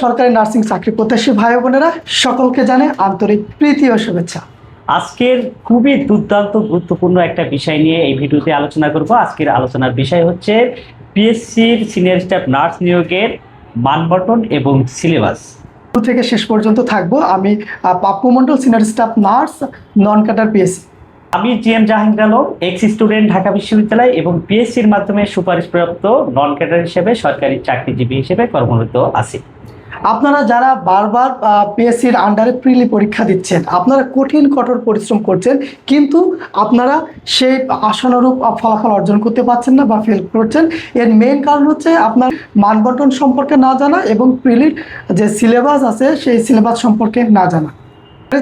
সরকারি নার্সিং চাকরি প্রত্যাশী ভাই বোনেরা সকলকে জানে আন্তরিক প্রীতি ও শুভেচ্ছা। আজকের খুবই দুর্দান্ত গুরুত্বপূর্ণ একটা বিষয় নিয়ে এই ভিডিওতে আলোচনা করব। আজকের আলোচনার বিষয় হচ্ছে পিএসসির সিনিয়র স্টাফ নার্স নিয়োগের মানবন্টন এবং সিলেবাস। শুরু থেকে শেষ পর্যন্ত থাকবো আমি, Pappu Mondal, senior staff nurse, non cadre PSC. আমি GM Jahangir Alam, ex student, Dhaka বিশ্ববিদ্যালয় এবং পিএসসির মাধ্যমে সুপারিশপ্রাপ্ত নন ক্যাডার হিসেবে সরকারি চাকরিজীবী হিসেবে কর্মরত আছি। আপনারা যারা বারবার পিএসসির আন্ডারে প্রিলি পরীক্ষা দিচ্ছেন, আপনারা কঠিন কঠোর পরিশ্রম করছেন, কিন্তু আপনারা সেই আশানুরূপ ফলাফল অর্জন করতে পারছেন না বা ফেল করছেন। এর মেইন কারণ হচ্ছে আপনার মানবন্টন সম্পর্কে না জানা এবং প্রিলির যে সিলেবাস আছে সেই সিলেবাস সম্পর্কে না জানা।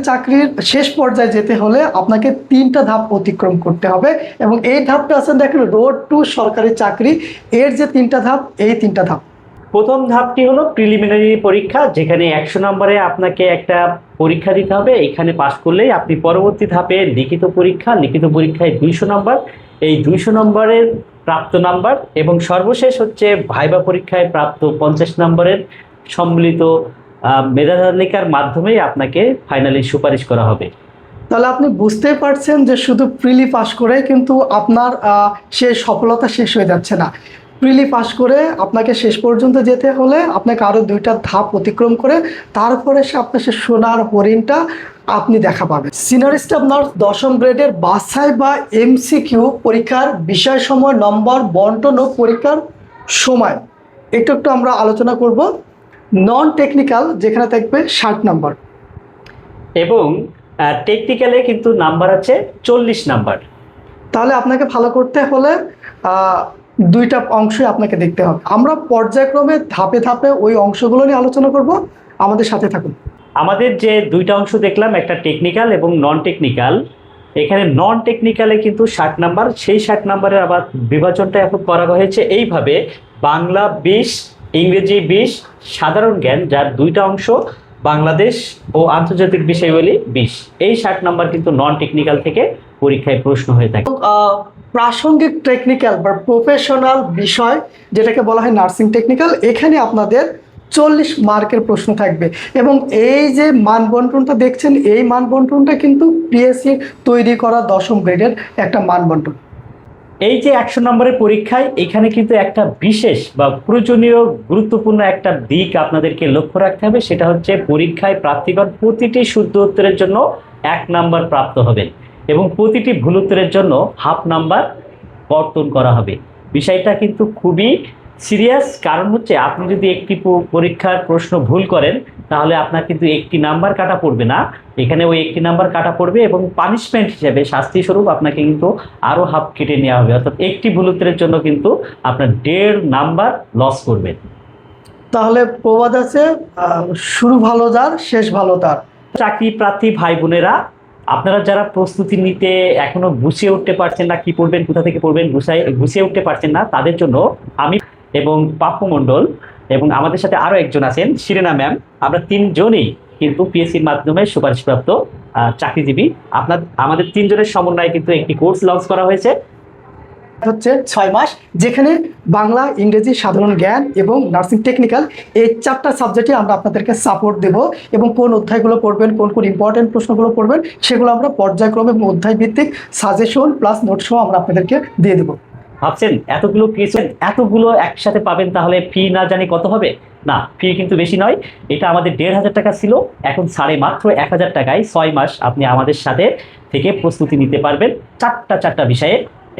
চাকরির শেষ পর্যায়ে যেতে হলে আপনাকে 3টা ধাপ অতিক্রম করতে হবে এবং এই ধাপটা আছে দেখেন, রোড টু সরকারি চাকরি। এর যে 3টা ধাপ, এই 3টা ধাপ। প্রথম ধাপটি হলো প্রিলিমিনারি পরীক্ষা, যেখানে 100 নম্বরে আপনাকে একটা পরীক্ষা দিতে হবে। এখানে পাশ করলেই আপনি পরবর্তী ধাপে লিখিত পরীক্ষায় 200 নম্বর, এই 200 নম্বরের প্রাপ্ত নাম্বার এবং সর্বশেষ হচ্ছে ভাইবা পরীক্ষায় প্রাপ্ত 50 নম্বরের সম্মিলিত মেধা তালিকার মাধ্যমেই আপনাকে ফাইনালি সুপারিশ করা হবে। তাহলে আপনি বুঝতেই পারছেন যে শুধু প্রিলি পাস করে কিন্তু আপনার সেই সফলতা শেষ হয়ে যাচ্ছে না। প্রিলি পাস করে আপনাকে শেষ পর্যন্ত যেতে হলে আপনাকে আরও 2টা ধাপ অতিক্রম করে তারপরে আপনার সে সোনার হরিণটা আপনি দেখা পাবেন। সিনিয়র স্টাফ নার্স 10ম গ্রেডের বাছাই বা এমসিকিউ পরীক্ষার বিষয় সময়, নম্বর বন্টন ও পরীক্ষার সময় একটু আমরা আলোচনা করব। নন টেকনিক্যাল যেখানে থাকবে 60 নম্বর এবং টেকনিক্যালে কিন্তু নাম্বার আছে 40 নাম্বার। তাহলে আপনাকে ভালো করতে হলে 2টা অংশই আপনাকে দেখতে হবে। আমরা পর্যায়ক্রমে ধাপে ধাপে ওই অংশগুলো নিয়ে আলোচনা করব, আমাদের সাথে থাকুন। আমাদের যে 2টা অংশ দেখলাম, একটা টেকনিক্যাল এবং নন টেকনিক্যাল। এখানে নন টেকনিক্যালে কিন্তু 60 নাম্বার, সেই 60 নাম্বারের আবার বিভাজনটা এখন করা হয়েছে এইভাবে: বাংলা 20, ইংরেজি 20, সাধারণ জ্ঞান যার 2টা অংশ, বাংলাদেশ ও আন্তর্জাতিক বিষয়গুলি 20। এই 60 নাম্বার কিন্তু নন টেকনিক্যাল থেকে পরীক্ষায় প্রশ্ন হয়ে থাকে। প্রাসঙ্গিক টেকনিক্যাল বা প্রফেশনাল বিষয় যেটাকে বলা হয় নার্সিং টেকনিক্যাল, এখানে আপনাদের 40 মার্কের প্রশ্ন থাকবে এবং এই যে মানবন্টনটা দেখছেন, এই মানবন্টনটা কিন্তু পিএসসি তৈরি করা 10ম গ্রেডের একটা মানবন্টন। এই যে 100 নম্বরের পরীক্ষায় এখানে কিন্তু একটা বিশেষ বা প্রয়োজনীয় গুরুত্বপূর্ণ একটা দিক আপনাদেরকে লক্ষ্য রাখতে হবে, সেটা হচ্ছে পরীক্ষায় প্রার্থীগণ প্রতিটি শুদ্ধ উত্তরের জন্য 1 নাম্বার প্রাপ্ত হবেন এবং প্রতিটি ভুল উত্তরের জন্য হাফ নাম্বার কর্তন করা হবে। বিষয়টা কিন্তু খুবই সিরিয়াস, কারণ হচ্ছে আপনি যদি একটি পরীক্ষার প্রশ্ন ভুল করেন তাহলে আপনার কিন্তু 1টি নাম্বার কাটা পড়বে না, এখানে ওই 1টি নাম্বার কাটা পড়বে এবং পানিশমেন্ট হিসেবে শাস্তি স্বরূপ আপনাকে কিন্তু আরও হাফ কেটে নেওয়া হবে। অর্থাৎ একটি ভুল উত্তরের জন্য কিন্তু আপনার 1.5 নাম্বার লস করবেন। তাহলে প্রবাদ আছে, শুরু ভালো যার শেষ ভালো তার। চাকরি প্রার্থী ভাই বোনেরা, আপনারা যারা প্রস্তুতি নিতে এখনো গুছিয়ে উঠতে পারছেন না, কি পড়বেন, কোথা থেকে পড়বেন, গুছিয়ে উঠতে পারছেন না, তাদের জন্য আমি এবং পাপ্পু মণ্ডল এবং আমাদের সাথে আরও একজন আছেন শিরেনা ম্যাম, আমরা 3জনই কিন্তু পিএসসির মাধ্যমে সুপারিশপ্রাপ্ত চাকরিজীবী। আমাদের 3জনের সমন্বয়ে কিন্তু একটি কোর্স লঞ্চ করা হয়েছে, হচ্ছে 6 মাস, যেখানে বাংলা, ইংরেজি, সাধারণ জ্ঞান এবং নার্সিং টেকনিক্যাল এই 4টা সাবজেক্টে আমরা আপনাদেরকে সাপোর্ট দেব এবং কোন অধ্যায়গুলো পড়বেন, কোন ইম্পর্টেন্ট প্রশ্নগুলো পড়বেন, সেগুলো আমরা পর্যায়ক্রমে এবং অধ্যায় ভিত্তিক সাজেশন প্লাস নোট সহ আমরা আপনাদেরকে দিয়ে দেবো। ভাবছেন এতগুলো একসাথে পাবেন, তাহলে ফি না জানি কত হবে? না, ফি কিন্তু বেশি নয়। এটা আমাদের 1,500 টাকা ছিল, এখন মাত্র 1000 টাকায় 6 মাস আপনি আমাদের সাথে থেকে প্রস্তুতি নিতে পারবেন 4টা বিষয়ে।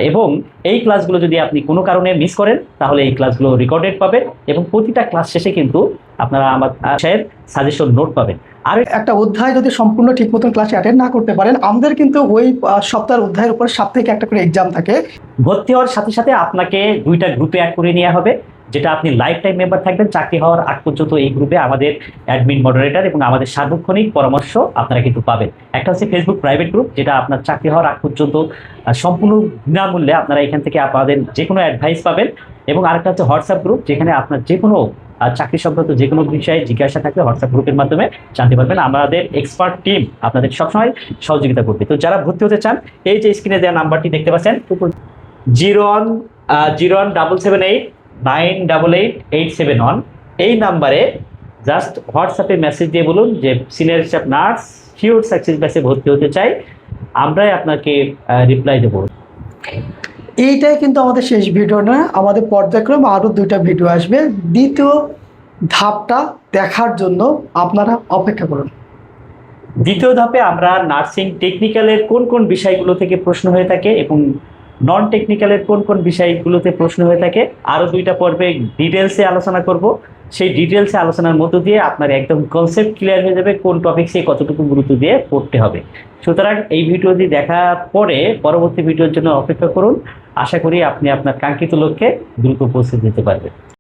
এবং এই ক্লাসগুলো যদি আপনি কোনো কারণে মিস করেন তাহলে এই ক্লাসগুলো রেকর্ডেড পাবেন এবং প্রতিটা ক্লাস শেষে কিন্তু আপনারা আমার সাজেশন নোট পাবেন। আর একটা অধ্যায় যদি সম্পূর্ণ ঠিক মতন ক্লাসে অ্যাটেন্ড না করতে পারেন, আমাদের কিন্তু ওই সপ্তাহের অধ্যায়ের উপর সাপ্তাহিক একটা করে এক্সাম থাকে। ভর্তি হওয়ার সাথে সাথে আপনাকে 2টা গ্রুপে অ্যাড করে নেওয়া হবে, যেটা আপনি লাইফ টাইম মেম্বার থাকবেন। চাকরি হওয়ার আগ পর্যন্ত এই গ্রুপে আমাদের অ্যাডমিন, মডারেটর এবং আমাদের সার্বক্ষণিক পরামর্শ আপনারা কিন্তু পাবেন। একটা হচ্ছে ফেসবুক প্রাইভেট গ্রুপ, যেটা আপনার চাকরি হওয়ার আগ পর্যন্ত সম্পূর্ণ বিনামূল্যে আপনারা এখান থেকে আপনাদের যে কোনো অ্যাডভাইস পাবেন। এবং আরেকটা হচ্ছে হোয়াটসঅ্যাপ গ্রুপ, যেখানে আপনার যে কোনো চাকরি সংক্রান্ত যে কোনো বিষয়ে জিজ্ঞাসা থাকলে হোয়াটসঅ্যাপ গ্রুপের মাধ্যমে জানতে পারবেন। আমাদের এক্সপার্ট টিম আপনাদের সবসময় সহযোগিতা করবে। তো যারা ভর্তি হতে চান, এই যে স্ক্রিনে দেওয়া নাম্বারটি দেখতে পাচ্ছেন, 0177898887 এই নাম্বারে জাস্ট হোয়াটসঅ্যাপে মেসেজ দিয়ে বলুন যে senior staff nurse sure success ব্যাচে ভর্তি হতে চাই, আমরাই আপনাকে রিপ্লাই দেবো। এইটাই কিন্তু আমাদের শেষ ভিডিও না, আমাদের পর্যায়ক্রমে আরও 2টা ভিডিও আসবে। দ্বিতীয় ধাপটা দেখার জন্য আপনারা অপেক্ষা করুন। দ্বিতীয় ধাপে আমরা নার্সিং টেকনিক্যালের কোন কোন বিষয়গুলো থেকে প্রশ্ন হয়ে থাকে এবং নন টেকনিক্যালের কোন কোন বিষয়গুলোতে প্রশ্ন হয়ে থাকে আরও 2টা পর্বে ডিটেলসে আলোচনা করব। সেই ডিটেলসে আলোচনার মধ্য দিয়ে আপনার একদম কনসেপ্ট ক্লিয়ার হয়ে যাবে কোন টপিকসে কতটুকু গুরুত্ব দিয়ে পড়তে হবে। সুতরাং এই ভিডিওটি দেখার পরে পরবর্তী ভিডিওর জন্য অপেক্ষা করুন। আশা করি আপনি আপনার কাঙ্ক্ষিত লক্ষ্যে দ্রুত পৌঁছে যেতে পারবেন।